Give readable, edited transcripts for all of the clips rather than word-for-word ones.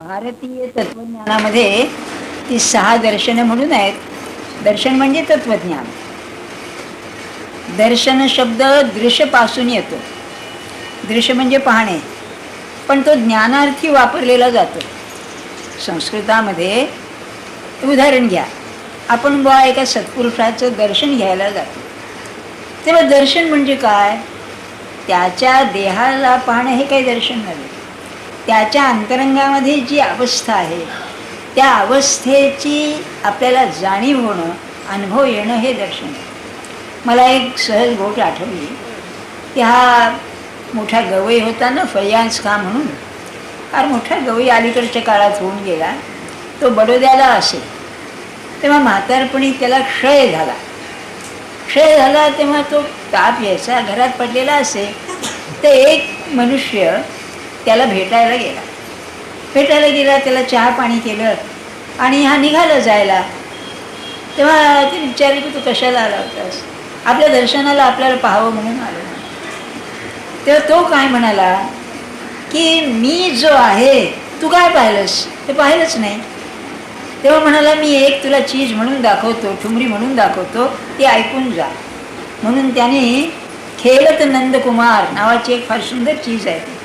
भारतीय तत्वज्ञानामध्ये ती 6 दर्शनं म्हणून आहेत. दर्शन म्हणजे तत्वज्ञान. दर्शन शब्द दृश्यपासून येतो. दृश्य म्हणजे पाहणे, पण तो ज्ञानार्थी वापरलेला जातो. संस्कृतामध्ये उदाहरण घ्या, आपण बा एका सत्पुरुषाचं दर्शन घ्यायला जातो, तेव्हा दर्शन म्हणजे काय? त्याच्या देहाला पाहणं हे काही दर्शन नव्हे. त्याच्या अंतरंगामध्ये जी अवस्था आहे त्या अवस्थेची आपल्याला जाणीव होणं, अनुभव येणं हे दर्शन आहे. मला एक सहज गोष्ट आठवली की हा मोठा गवई होता ना, फैयाज खां म्हणून. फार मोठा गवई अलीकडच्या काळात होऊन गेला. तो बडोद्याला असे, तेव्हा म्हातारपणी त्याला क्षय झाला. क्षय झाला तेव्हा तो ताप यायचा, घरात पडलेला असे. तर एक मनुष्य त्याला भेटायला गेला, त्याला चहा पाणी केलं आणि हा निघाला जायला. तेव्हा ते विचारले की तू कशाला आला होतास? आपल्या दर्शनाला आपल्याला पाहावं म्हणून आलो. तेव्हा तो काय म्हणाला की मी जो आहे, तू काय पाहिलंस? ते पाहिलंच नाही. तेव्हा म्हणाला मी एक तुला चीज म्हणून दाखवतो, ठुमरी म्हणून दाखवतो, ती ऐकून जा. म्हणून त्याने खेळत नंदकुमार नावाची एक फार सुंदर चीज आहे,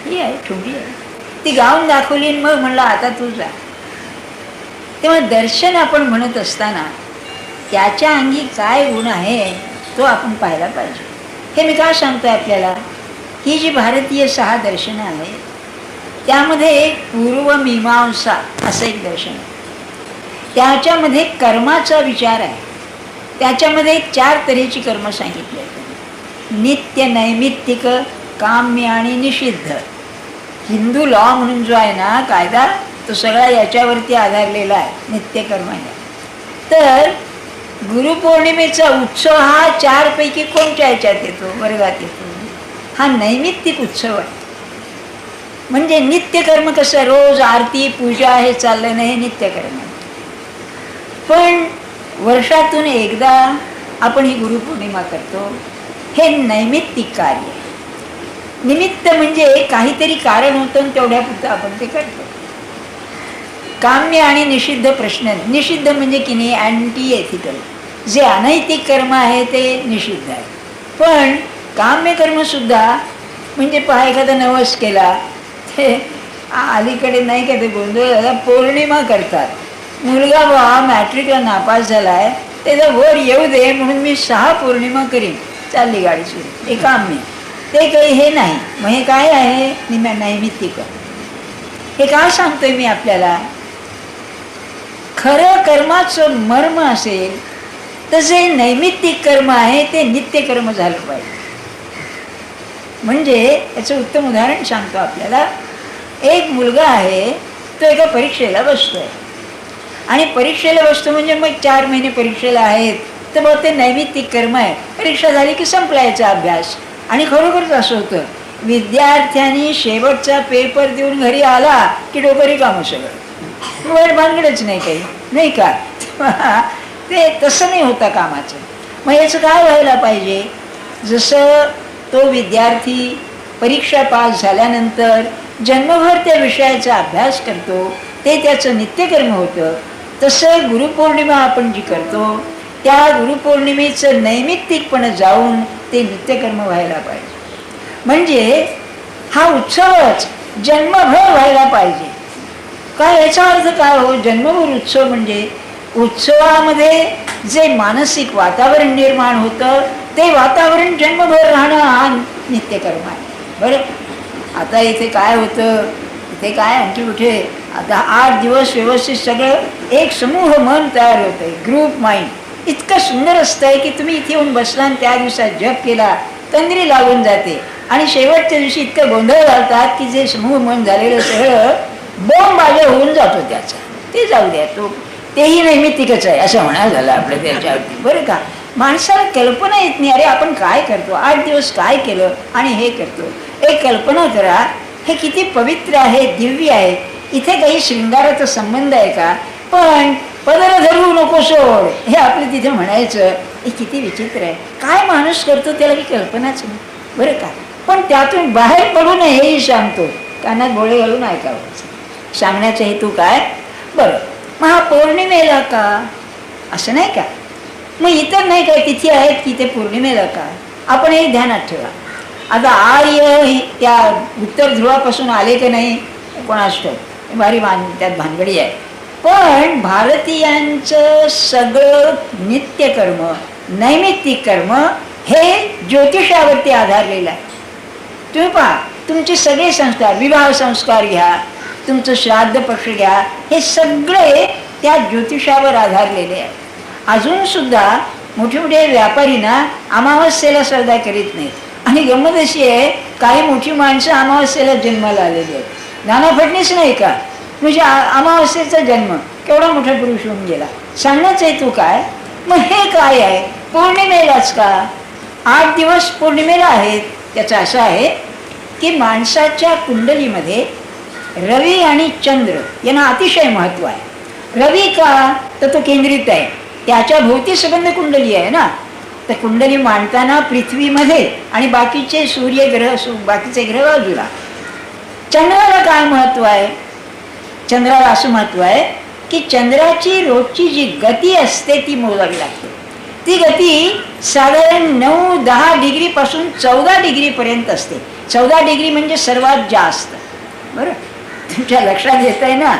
ही आहे, ठुमरी आहे, ती गाऊन दाखवली. मग म्हणलं आता तू जा. तेव्हा दर्शन आपण म्हणत असताना त्याच्या अंगी काय गुण आहे तो आपण पाहायला पाहिजे. हे मी काय सांगतोय आपल्याला, ही जी भारतीय 6 दर्शनं आहे त्यामध्ये पूर्वमीमांसा असं एक दर्शन आहे. त्याच्यामध्ये कर्माचा विचार आहे. त्याच्यामध्ये 4 तऱ्हेची कर्म सांगितली आहेत: नित्य, नैमित्तिक, काम्य आणि निषिद्ध. हिंदू लॉ म्हणून जो आहे ना कायदा, तो सगळा याच्यावरती आधारलेला आहे, नित्यकर्म आहे. तर गुरुपौर्णिमेचा उत्सव हा 4 पैकी कोणत्या याच्यात येतो? वर्गात येतो. हा नैमित्तिक उत्सव आहे. म्हणजे नित्यकर्म कसं, रोज आरती पूजा हे चाललं नाही, हे नित्यकर्म आहे. पण वर्षातून एकदा आपण ही गुरुपौर्णिमा करतो, हे नैमित्तिक कार्य आहे. निमित्त म्हणजे काहीतरी कारण होतं आणि तेवढ्यापुरतं आपण ते करतो. काम्य आणि निषिद्ध प्रश्न. निषिद्ध म्हणजे की नाही अँटी एथिकल, जे अनैतिक कर्म आहे ते निषिद्ध आहे. पण काम्य कर्म सुद्धा, म्हणजे पहा एखादा नवस केला, ते अलीकडे नाही का ते गोंधळ झाला, पौर्णिमा करतात. मुलगा बा मॅट्रिकला नापास झाला आहे, त्याचा वर येऊ दे म्हणून मी 6 पौर्णिमा करीन, चालली गाडी सुरू. हे काम्य, ते काही हे नाही. मग हे काय आहे? नैमित्तिक. हे काय सांगतोय मी आपल्याला, खरं कर्माचं मर्म असेल तर जे नैमित्तिक कर्म आहे ते नित्यकर्म झालं पाहिजे. म्हणजे याचं उत्तम उदाहरण सांगतो आपल्याला. एक मुलगा आहे, तो एका परीक्षेला बसतोय आणि परीक्षेला बसतो म्हणजे मग 4 महिने परीक्षेला आहेत, तर मग ते नैमित्तिक कर्म आहे. परीक्षा झाली की संपला याचा अभ्यास. आणि खरोखरच असं होतं, विद्यार्थ्यांनी शेवटचा पेपर देऊन घरी आला की डोकं रिकामं सगळं, वेळ भानगडच नाही काही, नाही का? ते तसं नाही होता कामाचं. मग याचं काय व्हायला पाहिजे? जसं तो विद्यार्थी परीक्षा पास झाल्यानंतर जन्मभर त्या विषयाचा अभ्यास करतो, ते त्याचं नित्यकर्म होतं. तसं गुरुपौर्णिमा आपण जी करतो त्या गुरुपौर्णिमेचं नैमित्तिकपणे जाऊन ते नित्यकर्म व्हायला पाहिजे. म्हणजे हा उत्सवच जन्मभर व्हायला पाहिजे. काय याचा अर्थ काय हो? जन्मभर उत्सव म्हणजे उत्सवामध्ये जे मानसिक वातावरण निर्माण होतं ते वातावरण जन्मभर राहणं हा नित्यकर्म आहे. बरं, आता इथे काय होतं, इथे काय आणखी कुठे, आता 8 दिवस व्यवस्थित सगळं एक समूह मन तयार होतंय, ग्रुप माइंड. इतकं सुंदर असतंय की तुम्ही इथे येऊन बसला आणि त्या दिवसात जप केला, तंद्री लागून जाते. आणि शेवटच्या दिवशी इतकं गोंधळ घालतात की जे समूह मन झालेलं सगळं बॉम्ब होऊन जातो त्याचा. ते जाऊ द्या, तो तेही नैमित्तिकच आहे असं म्हणायला झालं आपलं त्याच्यावरती. बरं का, माणसाला कल्पना येत नाही, अरे आपण काय करतो, 8 दिवस काय केलं आणि हे करतो. एक कल्पना करा, हे किती पवित्र आहे, दिव्य आहे. इथे काही शृंगाराचा संबंध आहे का? पण पदर धरू नको सोड, हे आपलं तिथे म्हणायचं. हे किती विचित्र आहे. काय माणूस करतो त्याला काही कल्पनाच नाही. बरं का, पण त्यातून बाहेर पडू नये हेही सांगतो. कानात बोळे घालून ऐकावं. सांगण्याचा हेतू काय? बरं, मग हा पौर्णिमेला का असं नाही का? मग इतर नाही काय तिथी आहेत की ते पौर्णिमेला का? आपण हे ध्यानात ठेवा. आता आर्य त्या उत्तर ध्रुवापासून आले की नाही कोणास ठाऊक, भारी त्यात भानगडी आहे. पण भारतीयांचं सगळं नित्यकर्म, नैमित्तिक कर्म हे ज्योतिषावरती आधारलेलं आहे. तुम्ही पहा, तुमचे सगळे संस्कार, विवाह संस्कार घ्या, तुमचं श्राद्ध पक्ष घ्या, हे सगळे त्या ज्योतिषावर आधारलेले आहे. अजून सुद्धा मोठे मोठे व्यापारी ना अमावस्येला श्रद्धा करीत नाहीत. आणि गंमत अशी आहे, काही मोठी माणसं अमावस्येला जन्माला आलेली आहेत. नाना फडणीस नाही का, म्हणजे अमावस्येचा जन्म, केवढा मोठा पुरुष होऊन गेला. सांगण्याचा हेतू काय? मग हे काय आहे? पौर्णिमेलाच का? 8 दिवस पौर्णिमेला आहेत. त्याचं असं आहे की माणसाच्या कुंडलीमध्ये रवी आणि चंद्र यांना अतिशय महत्त्व आहे. रवी का? तर तो केंद्रित आहे, त्याच्या भोवती संबंध कुंडली आहे ना. तर कुंडली मांडताना पृथ्वीमध्ये आणि बाकीचे सूर्यग्रह, बाकीचे ग्रह बाजूला. चंद्राला काय महत्त्व आहे? चंद्राला असं महत्त्व आहे की चंद्राची रोजची जी गती असते ती मोजावी लागते. ती गती साधारण 9-10 डिग्रीपासून 14 डिग्रीपर्यंत असते. 14 डिग्री म्हणजे सर्वात जास्त. बरं, तुमच्या लक्षात येत आहे ना,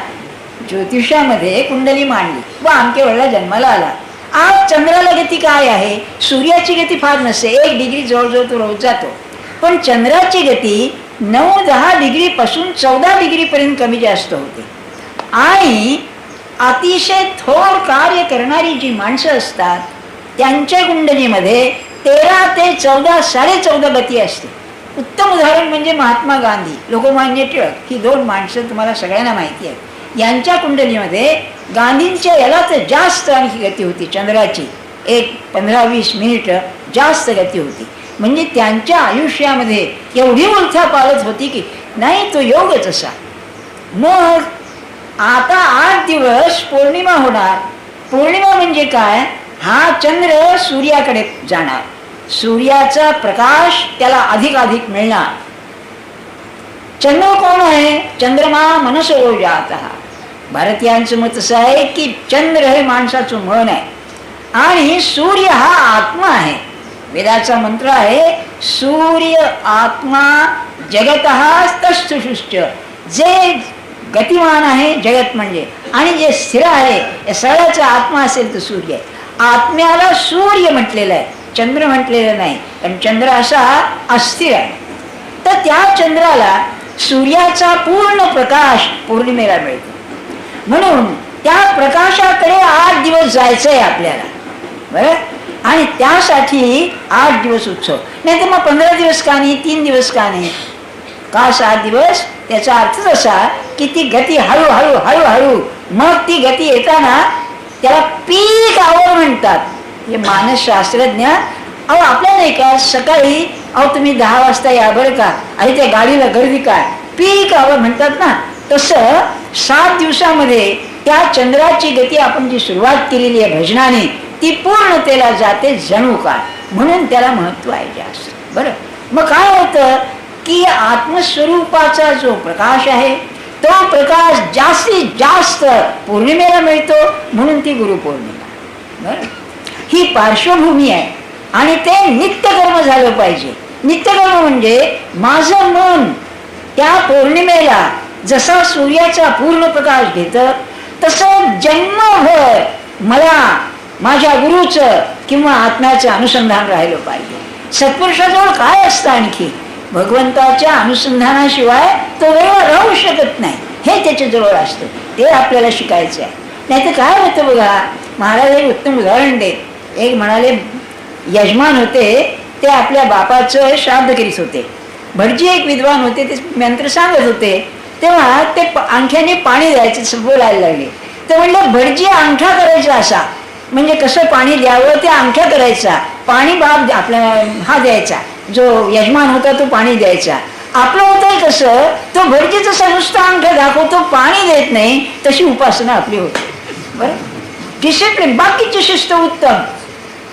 ज्योतिषामध्ये कुंडली मांडली व अमक्या वेळेला जन्माला आला. आज चंद्राला गती काय आहे? सूर्याची गती फार नसते, 1 डिग्री जवळजवळ तो रोज जातो. पण चंद्राची गती 9-10 डिग्रीपासून 14 डिग्रीपर्यंत कमी जास्त होते. आणि अतिशय थोर कार्य करणारी जी माणसं असतात त्यांच्या कुंडलीमध्ये 13 ते 14, 14.5 गती असते. उत्तम उदाहरण म्हणजे महात्मा गांधी, लोकमान्य टिळक, ही 2 माणसं तुम्हाला सगळ्यांना माहिती आहे. यांच्या कुंडलीमध्ये गांधींच्या याला तर जास्त आणखी गती होती, चंद्राची 15-20 मिनिट जास्त गती होती. म्हणजे त्यांच्या आयुष्यामध्ये एवढी उलथापालथ होती की नाही, तो योगच असा. मग आता 8 दिवस पौर्णिमा होणार. पौर्णिमा म्हणजे काय? हा चंद्र सूर्याकडे जाणार, सूर्याचा प्रकाश त्याला अधिकाधिक मिळणार. चंद्र कोण आहे? चंद्रमा मनसो जातः. भारतीयांचं मत असं आहे की चंद्र हे माणसाचं मन आहे आणि सूर्य हा आत्मा आहे. वेदाचा मंत्र आहे सूर्य आत्मा जगतः तस्थुषुश्च. जे गतिमान आहे जगत म्हणजे, आणि जे स्थिर आहे या सगळ्याचा आत्मा असेल तर सूर्य आहे. आत्म्याला सूर्य म्हटलेलं आहे, चंद्र म्हटलेलं नाही, कारण चंद्र असा अस्थिर आहे. तर त्या चंद्राला सूर्याचा पूर्ण प्रकाश पौर्णिमेला मिळतो. म्हणून त्या प्रकाशाकडे 8 दिवस जायचं आहे आपल्याला. बरं, आणि त्यासाठी 8 दिवस उत्सव. नाही तर मग 15 दिवस का नाही, 3 दिवस का नाही, का 7 दिवस? त्याचा अर्थच असा की ती गती हळूहळू हळूहळू, मग ती गती येताना त्याला पीक आवर म्हणतात. हे मानसशास्त्रज्ञ आपल्या नाही का सकाळी तुम्ही 10 वाजता या बरं का, आणि त्या गाडीला गर्दी काय, पीक आवर म्हणतात ना. तसं 7 दिवसामध्ये त्या चंद्राची गती आपण जी सुरुवात केलेली आहे भजनाने, ती पूर्णतेला जाते जणू काय. म्हणून त्याला महत्व आहे जास्त. बरं, मग काय होतं की आत्मस्वरूपाचा जो प्रकाश आहे तो प्रकाश जास्तीत जास्त पौर्णिमेला मिळतो, म्हणून ती गुरुपौर्णिमा. बरं, ही पार्श्वभूमी आहे. आणि ते नित्यकर्म झालं पाहिजे. नित्यकर्म म्हणजे माझं मन त्या पौर्णिमेला जसा सूर्याचा पूर्ण प्रकाश घेतं तसं जन्मभर मला माझ्या गुरुचं किंवा आत्म्याचं अनुसंधान राहिलं पाहिजे. सत्पुरुषाजवळ काय असतं आणखी? भगवंताच्या अनुसंधानाशिवाय तो वेळ राहू शकत नाही, हे त्याच्याजवळ असतं. ते आपल्याला शिकायचं आहे. नाही तर काय होतं बघा, महाराज एक उत्तम उदाहरण देत. एक म्हणाले यजमान होते, ते आपल्या बापाचं श्राद्ध करीत होते. भटजी एक विद्वान होते, ते मंत्र सांगत होते. तेव्हा ते अंगठ्याने पाणी द्यायचं बोलायला लागले. तर म्हणलं भटजी अंगठा करायचा असा, म्हणजे कसं पाणी द्यावं ते अंगठा करायचा. पाणी बाप आपला हा द्यायचा, जो यजमान होता तो पाणी द्यायचा. आपलं होतंय कसं, तो भटजी जसा नुसता अंगठा दाखवतो पाणी देत नाही, तशी उपासना आपली होते. बरं, डिसिप्लिन, बाकीची शिस्त उत्तम.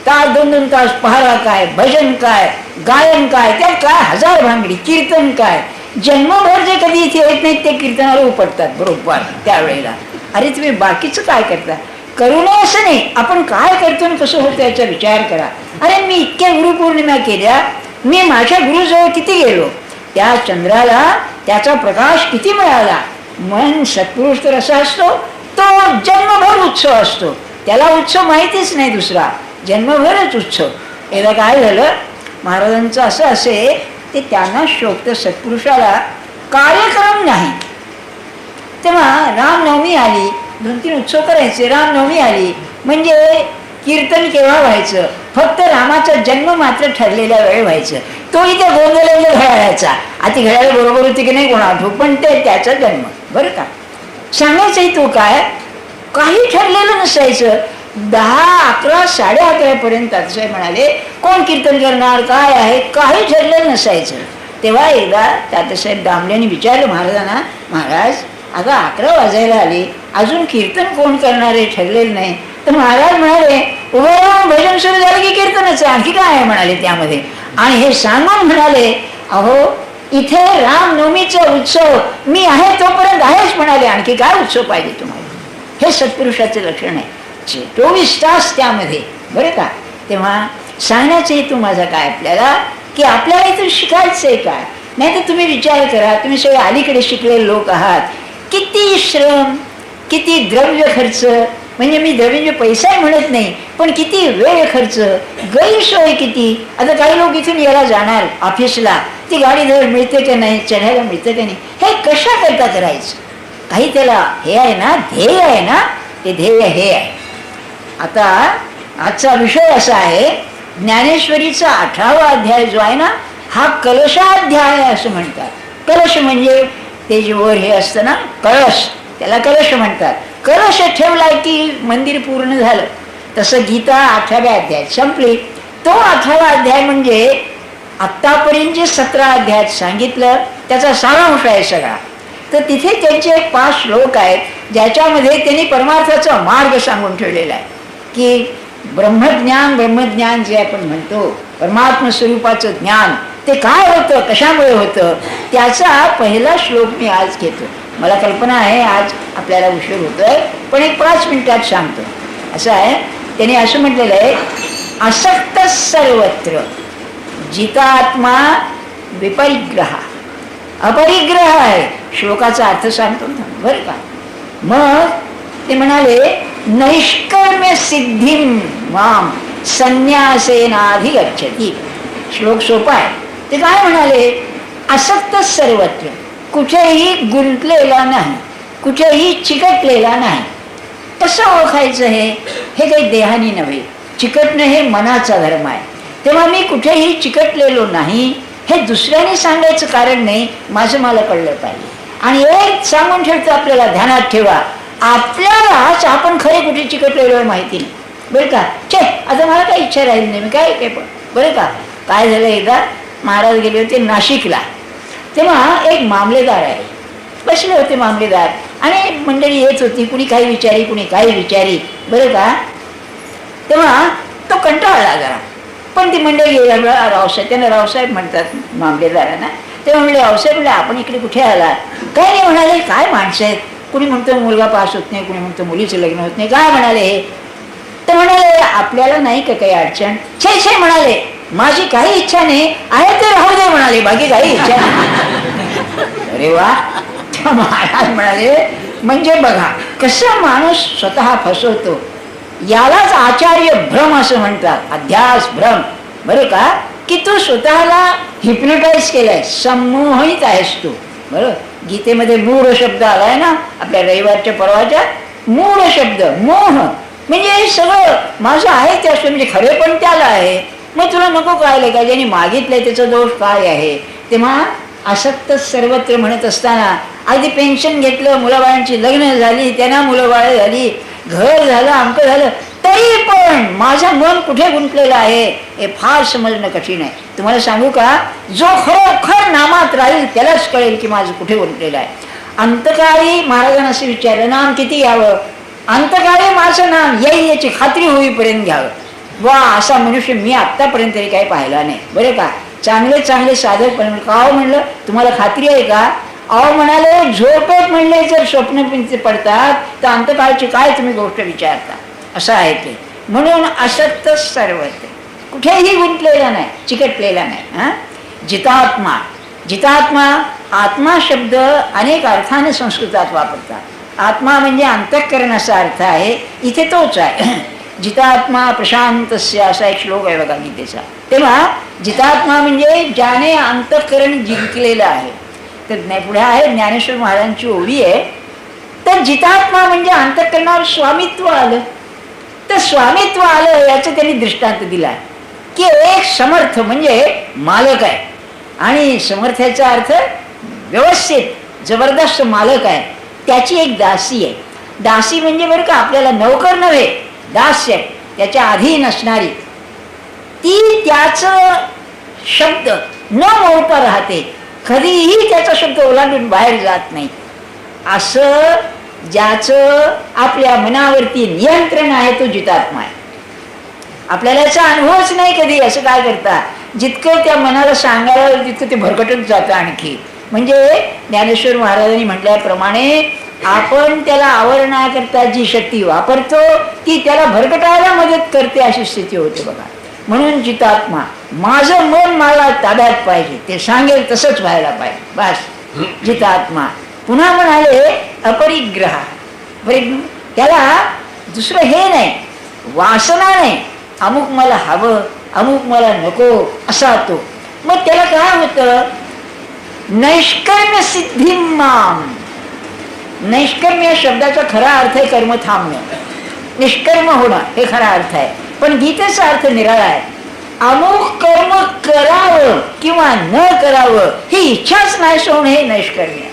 तास 2-2 तास पहारा काय, भजन काय, गायन काय, त्यात काय 1000 भांगडी, कीर्तन काय, जन्मभर जे कधी इथे येत नाहीत ते कीर्तनाला उपटतात बरोबर त्यावेळेला. अरे तुम्ही बाकीचं काय करता, करू नये असं नाही, आपण काय करतो आणि कसं होतं याचा विचार करा. अरे मी इतक्या गुरुपौर्णिमा केल्या, मी माझ्या गुरुजवळ किती गेलो, त्या चंद्राला त्याचा प्रकाश किती मिळाला. मन सत्पुरुष तर असा असतो, तो जन्मभर उत्सव असतो, त्याला उत्सव माहितीच नाही दुसरा, जन्मभरच उत्सव. एकदा काय झालं, महाराजांचं असं असे ते त्यांना शोभतं सत्पुरुषाला कार्यक्रम नाही. तेव्हा रामनवमी आली, 2-3 उत्सव करायचे, रामनवमी आली म्हणजे कीर्तन केव्हा व्हायचं, फक्त रामाचा जन्म मात्र ठरलेल्या वेळ व्हायचं. तो इथे गोंधळलेला घड्याळाचा, आता घड्याळ बरोबर होती की नाही कोणा आठवू, पण ते त्याचा जन्म बरं का. सांगायचंही तो काय, काही ठरलेलं नसायचं. 10, 11, 11:30 पर्यंत असे म्हणाले कोण कीर्तन करणार काय आहे काही ठरलेलं नसायचं. तेव्हा एकदा तात्यासाहेब दामलेंनी विचारलं महाराजांना, महाराज अगं 11 वाजायला आली, अजून कीर्तन कोण करणार आहे ठरलेलं नाही. तर महाराज म्हणाले उभे राहून भजन सुरू झालं की कीर्तनाचं, आणखी काय आहे म्हणाले त्यामध्ये. आणि हे सांगून म्हणाले अहो इथे रामनवमीचा उत्सव मी आहे तोपर्यंत आहेच म्हणाले, आणखी काय उत्सव पाहिजे तुम्हाला. हे सत्पुरुषाचे लक्षण आहे, 24 तास त्यामध्ये बरं का. तेव्हा सांगण्याचा हेतू माझा काय आपल्याला, की आपल्याला इथं शिकायचंय काय. नाही तर तुम्ही विचार करा, तुम्ही सगळे अलीकडे शिकलेले लोक आहात, किती श्रम, किती द्रव्य खर्च, म्हणजे मी द्रव्य पैसाही म्हणत नाही, पण किती वेळ खर्च, गैरसोय किती. आता काही लोक इथून यायला जाणार ऑफिसला, ती गाडी धड मिळते का नाही, चढायला मिळते का नाही, हे कशा करता करायचं. काही त्याला हे आहे ना, ध्येय आहे ना, ते ध्येय हे आहे. आता आजचा विषय असा आहे, ज्ञानेश्वरीचा 18वा अध्याय जो आहे ना, हा कलशाध्याय असं म्हणतात. कलश म्हणजे ते जे वर हे असतं ना कळश, त्याला कलश म्हणतात. कलश ठेवला की मंदिर पूर्ण झालं. तसं गीता 18व्या अध्यायात संपली. तो 18वा अध्याय म्हणजे आत्तापर्यंत जे 17 अध्यायात सांगितलं त्याचा सारांश आहे सगळा. तर तिथे त्यांचे 5 श्लोक आहेत ज्याच्यामध्ये त्यांनी परमार्थाचा मार्ग सांगून ठेवलेला आहे, की ब्रह्मज्ञान जे आपण म्हणतो परमात्म स्वरूपाचं ज्ञान ते काय होतं, कशामुळे होतं, त्याचा पहिला श्लोक मी आज घेतो. मला कल्पना आहे आज आपल्याला उशीर होतोय, पण एक 5 मिनिटात सांगतो. असं आहे, त्याने असं म्हटलेलं आहे, असक्त सर्वत्र जितात्मा विपरिग्रह. अपरिग्रह आहे श्लोकाचा अर्थ सांगतो बरं का. मग ते म्हणाले नैष्कर्म्य सिद्धिं माम संन्यासेनाधिगच्छति. श्लोक सोपा आहे. ते काय म्हणाले, असक्त सर्वत्र, कुठेही गुंतलेला नाही, कुठेही चिकटलेला नाही. कसं ओळखायचं हे काही देहानी नव्हे, चिकटणं हे मनाचा धर्म आहे. तेव्हा मी कुठेही चिकटलेलो नाही हे दुसऱ्याने सांगायचं कारण नाही, माझं मला कळलं पाहिजे. आणि एक सांगून ठेवतो आपल्याला, ध्यानात ठेवा, आपल्यालाच आपण खरे कुठे चिकटलेलो आहे माहिती नाही बरं का. छे आता मला काही इच्छा राहिली नाही, मी काय काय पण बरं का. काय झालं, एकदा महाराज गेले होते नाशिकला. तेव्हा एक मामलेदार आहे, बसले होते मामलेदार, आणि मंडळी येत होती, कुणी काही विचारी कुणी काही विचारी बरं का. तेव्हा तो कंटाळला जरा, पण ती मंडळी रावसाहेब, त्यांना रावसाहेब म्हणतात मामलेदारांना. तेव्हा म्हणले रावसाहेब म्हणले आपण इकडे कुठे आलात. काय नाही म्हणाले, काय माणसं आहेत, कुणी म्हणतो मुलगा पास होत नाही, कुणी म्हणतो मुलीचं लग्न होत नाही, काय म्हणाले हे. तर म्हणाले आपल्याला नाही का काही अडचण. छे म्हणाले, माझी काही इच्छा नाही, आहे ते राहू दे म्हणाले, बाकी काही इच्छा नाही. अरे वा. महाराज म्हणाले म्हणजे बघा कसं माणूस स्वतः फसवतो. यालाच आचार्य भ्रम असं म्हणतात, अध्यास भ्रम बरं का. की तू स्वतःला हिप्नोटाईज केलाय, संमोहित आहेस तू बरं. गीतेमध्ये मूढ शब्द आलाय ना, आपल्या रविवारच्या परवाच्या मूढ शब्द, मोह म्हणजे हे सगळं माझं आहे ते असं, म्हणजे खरे पण त्याला आहे. मग तुला नको कळायला का, ज्यांनी मागितलंय त्याचा दोष काय आहे. तेव्हा आसक्त सर्वत्र म्हणत असताना अगदी पेन्शन घेतलं, मुलाबाळांची लग्न झाली, त्यांना मुलंबाळ झाली, घर झालं, अमकं झालं, तरी पण माझं मन कुठे गुंतलेलं आहे हे फार समजणं कठीण आहे. तुम्हाला सांगू का, जो खरोखर नामात राहील त्यालाच कळेल की माझं कुठे गुंतलेलं आहे. अंतकाळी महाराजांना असं विचारलं, नाम किती घ्यावं. अंतकाळी माझं नाम येईल याची खात्री होईपर्यंत घ्यावं. वा, असा मनुष्य मी आत्तापर्यंत तरी काही पाहिला नाही बरं का. चांगले चांगले साधक पण का म्हणलं तुम्हाला खात्री आहे का? अहो म्हणाले झोपेत म्हणले जर स्वप्न पडतात तर अंतकाळची काय तुम्ही गोष्ट विचारता, असं आहे ते. म्हणून असत्य सर्वत्र कुठेही गुंतलेला नाही, चिकटलेला नाही. हा, जितात्मा. जितात्मा, आत्मा शब्द अनेक अर्थाने संस्कृतात वापरतात. आत्मा म्हणजे अंतःकरण असा अर्थ आहे, इथे तोच आहे. जितात्मा प्रशांतस्य असा एक श्लोक आहे बघा गीतेचा. तेव्हा जितात्मा म्हणजे ज्याने अंतःकरण जिंकलेलं आहे. तर पुढे आहे ज्ञानेश्वर महाराजांची ओवी आहे, तर जितात्मा म्हणजे अंतःकरणावर स्वामित्व आलं. तर स्वामित्व आलं याचं त्यांनी दृष्टांत दिला की एक समर्थ म्हणजे मालक आहे, आणि समर्थाचा अर्थ व्यवस्थित जबरदस्त मालक आहे. त्याची एक दासी आहे. दासी म्हणजे बरं का आपल्याला नौकर नव्हे, दास्य, त्याच्या अधीन असणारी ती त्याचं शब्द न मोडता राहते, कधीही त्याचा शब्द ओलांडून बाहेर जात नाही. असं ज्याचं आपल्या मनावरती नियंत्रण आहे तो जितात्मा आहे. आपल्याला याचा अनुभवच नाही कधी. असं काय करता, जितकं त्या मनाला सांगायला तितकं ते भरकटत जातं आणखी. म्हणजे ज्ञानेश्वर महाराजांनी म्हटल्याप्रमाणे आपण त्याला आवरण्याकरता जी शक्ती वापरतो ती त्याला भरकटायला मदत करते, अशी स्थिती होते बघा. म्हणून जितात्मा, माझं मन मला ताब्यात पाहिजे, ते सांगेल तसंच व्हायला पाहिजे, बस जितात्मा. पुन्हा म्हणाले अपरिग्रह. त्याला दुसरं हे नाही, वासना नाही, अमुक मला हवं अमुक मला नको असा तो. मग त्याला काय होतं, नैष्कर्म्य सिद्धी माम. नैष्कर्म्य शब्दाचा खरा अर्थ आहे कर्म थांबणं, निष्कर्म होणं हे खरा अर्थ आहे. पण गीतेचा अर्थ निराळा आहे. अमुक कर्म करावं किंवा न करावं ही इच्छाच नाहीसं होणं हे नैष्कर्म्य.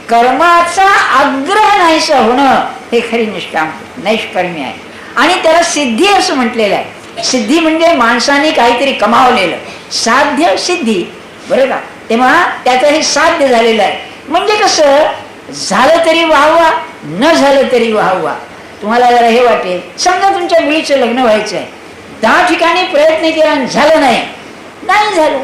कर्माचा आग्रह नाहीसा होणं हे खरी निष्काम नैष्कर्म्य आहे. आणि त्याला सिद्धी असं म्हटलेलं आहे. सिद्धी म्हणजे माणसाने काहीतरी कमावलेलं, साध्य सिद्धी, बरं का. तेव्हा त्याचं हे साध्य झालेलं आहे. म्हणजे कसं, झालं तरी वाहवा, न झालं तरी वाहवा. तुम्हाला जरा हे वाटेल, समजा तुमच्या मुलीचं लग्न व्हायचं आहे, 10 ठिकाणी प्रयत्न केला झालं नाही, नाही झालं,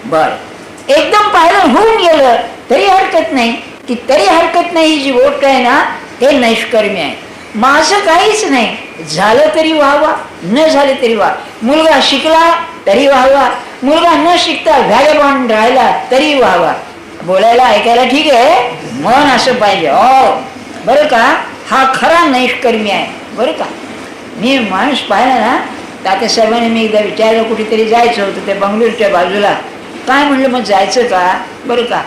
बरं एकदम पाहिलं होऊन गेलं तरी हरकत नाही. की तरी हरकत नाही ही जी गोष्ट आहे ना, हे नैष्कर्म्य आहे. माझं काहीच नाही, झालं तरी व्हावा, न झाले तरी व्हा. मुलगा शिकला तरी व्हावा, मुलगा न शिकता व्हॅगबॉन्ड राहिला तरी व्हावा. बोलायला ऐकायला ठीक आहे, मन असं पाहिजे. हो बरं का, हा खरा नैष्कर्म्य आहे बरं का. मी माणूस पाहिला ना, तात्यासाहेबांनी मी एकदा विचारलं कुठेतरी जायचं होतं त्या बंगलोरच्या बाजूला. काय म्हणलं मग जायचं का, बरं का.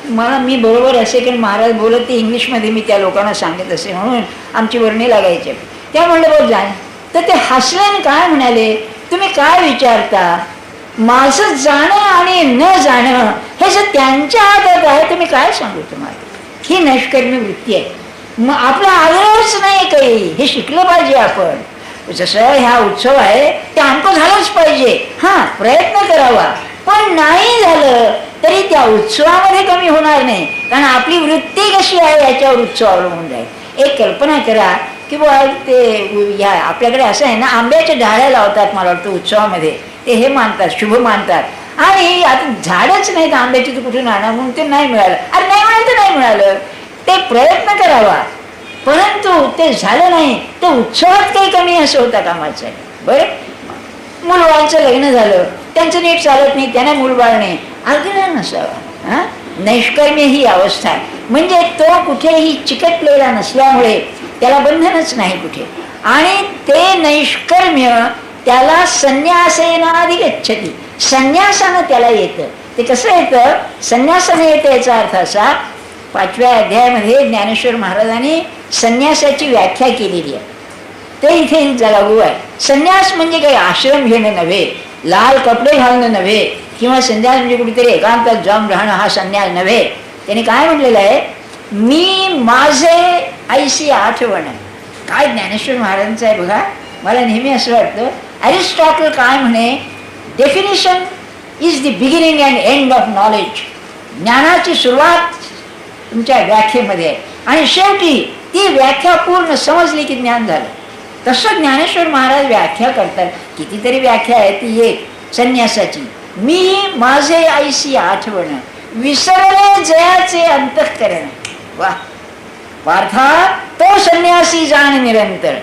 मला मी बरोबर असे की महाराज बोलत ते इंग्लिशमध्ये मी त्या लोकांना सांगत असे म्हणून आमची वर्णी लागायची. त्या म्हणलं बघ जाय. तर ते हसल्याने काय म्हणाले, तुम्ही काय विचारता, माझं जाणं आणि न जाणं हे जर त्यांच्या हातात आहे तर मी काय सांगू तुम्हाला. ही नैष्कर्म्य वृत्ती आहे. मग आपला आग्रहच नाही काही, हे शिकलं पाहिजे आपण. जसं ह्या उत्सव आहे ते आमचं झालंच पाहिजे, हां प्रयत्न करावा. पण नाही झालं तरी त्या उत्सवामध्ये कमी होणार नाही, कारण आपली वृत्ती कशी आहे याच्यावर उत्सव अवलंबून जाईल. एक कल्पना करा की बुवा ते या आपल्याकडे असं आहे ना, आंब्याच्या डाळ्या लावतात मला वाटतं उत्सवामध्ये, ते हे मानतात, शुभ मानतात. आणि आता झाडच नाही तर आंब्याची तर कुठून आणा, म्हणून ते नाही मिळालं. अरे नाही मिळालं तर नाही मिळालं, ते प्रयत्न करावा. परंतु ते झालं नाही तर उत्सवात काही कमी असं होता कामाचं आहे. बरं, मुलबाळांचं लग्न झालं, त्यांचं नीट चालत नाही, त्यांना मूलबाळ नाही, आग्रह नसावा. हां, नैष्कर्म्य ही अवस्था आहे. म्हणजे तो कुठेही चिकटलेला नसल्यामुळे त्याला बंधनच नाही कुठे. आणि ते नैष्कर्म्य त्याला संन्यासेनाधिगच्छति, संन्यासानं त्याला येतं. ते कसं येतं, संन्यासानं येतं. याचा अर्थ असा, 5व्या अध्यायामध्ये ज्ञानेश्वर महाराजांनी संन्यासाची व्याख्या केलेली आहे, ते इथे लागू आहे. संन्यास म्हणजे काही आश्रम घेणं नव्हे, लाल कपडे घालणं नव्हे, किंवा संन्यास म्हणजे कुठेतरी एकांतात जाऊन राहणं हा संन्यास नव्हे. त्याने काय म्हटलेलं आहे, मी माझे ऐशी आठवण. काय ज्ञानेश्वर महाराजांचं आहे बघा. मला नेहमी असं वाटतं, अरिस्टॉटल काय म्हणे, definition is the beginning and end of knowledge. ज्ञानाची सुरुवात तुमच्या व्याख्येमध्ये आहे आणि शेवटी ती व्याख्या पूर्ण समजली की ज्ञान झालं. तसं ज्ञानेश्वर महाराज व्याख्या करतात. कितीतरी व्याख्या आहे ती एक संन्यासाची. मी माझे ऐसी आठवण, विसरले जयाचे अंतःकरण. वा, पार्था तो संन्यासी जाण निरंतर.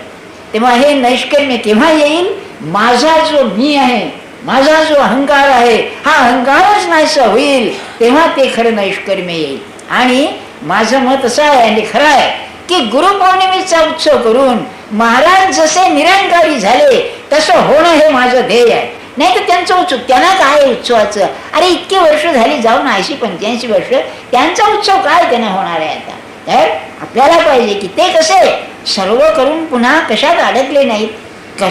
तेव्हा हे नैष्कर्म्य केव्हा येईल? माझा जो मी आहे, माझा जो अहंकार आहे, हा अहंकारच नाहीसा होईल, तेव्हा ते खरं नैष्कर्म्य येईल. आणि माझं मत असं आहे आणि खरं आहे की गुरुपौर्णिमेचा उत्सव करून महाराज जसे निरंकारी झाले तसं होणं हे माझं ध्येय आहे. नाही तर त्यांचं उत्सव, त्यांना काय उत्सवाचं? अरे इतके वर्ष झाली जाऊन 80-85 वर्ष, त्यांचा उत्सव काय त्यांना होणार आहे आता? तर आपल्याला पाहिजे की ते कसे सर्व करून पुन्हा कशात अडकले नाहीत.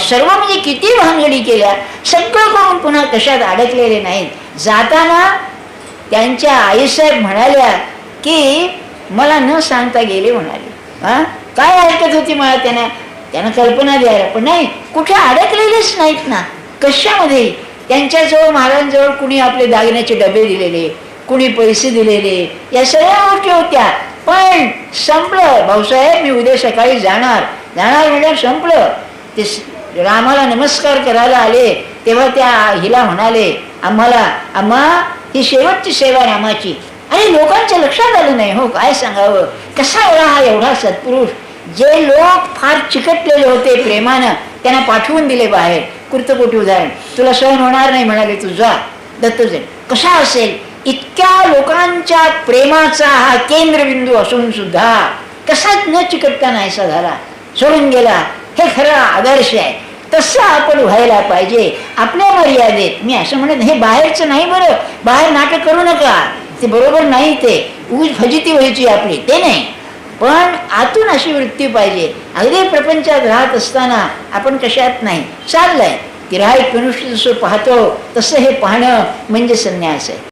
सर्व म्हणजे किती भानगडी केल्या, सगळं करून पुन्हा कशात अडकलेले नाहीत. जाताना त्यांच्या आईसाहेब म्हणाल्या की मला न सांगता गेले म्हणाले. काय ऐकत होती मला त्यांना कल्पना द्यायला, पण नाही, कुठे अडकलेलेच नाहीत ना. कशामध्ये? त्यांच्याजवळ महाराजांजवळ कुणी आपले दागिन्याचे डबे दिलेले, कुणी पैसे दिलेले, या सगळ्या गोष्टी होत्या. पण संपलं. भाऊसाहेब मी उद्या सकाळी जाणार म्हणजे संपलं. ते रामाला नमस्कार करायला आले तेव्हा त्या हिला म्हणाले, आम्हा ही शेवटची सेवा रामाची. अरे लोकांच्या लक्षात आलं नाही हो, काय सांगावं. कसा एवढा सत्पुरुष. जे लोक फार चिकटलेले होते प्रेमानं, त्यांना पाठवून दिले बाहेर. कृतकोटी उदाहरण. तुला सहन होणार नाही म्हणाले, तू जा दत्तजन. कसा असेल? इतक्या लोकांच्या प्रेमाचा हा केंद्रबिंदू असून सुद्धा कसाच न चिकटता नाहीसा झाला, सोडून गेला. हे खरं आदर्श आहे. तसं आपण व्हायला पाहिजे आपल्या मर्यादेत. मी असं म्हणत हे बाहेरचं नाही, बरं बाहेर नाटक करू नका, ते बरोबर नाही. ते उगाच फजिती व्हायची आपली, ते नाही. पण आतून अशी वृत्ती पाहिजे. अगदी प्रपंचात राहत असताना आपण कशात नाही चाललंय. गिऱ्हाईक मनुष्य जसं पाहतो तसं हे पाहणं म्हणजे संन्यास आहे.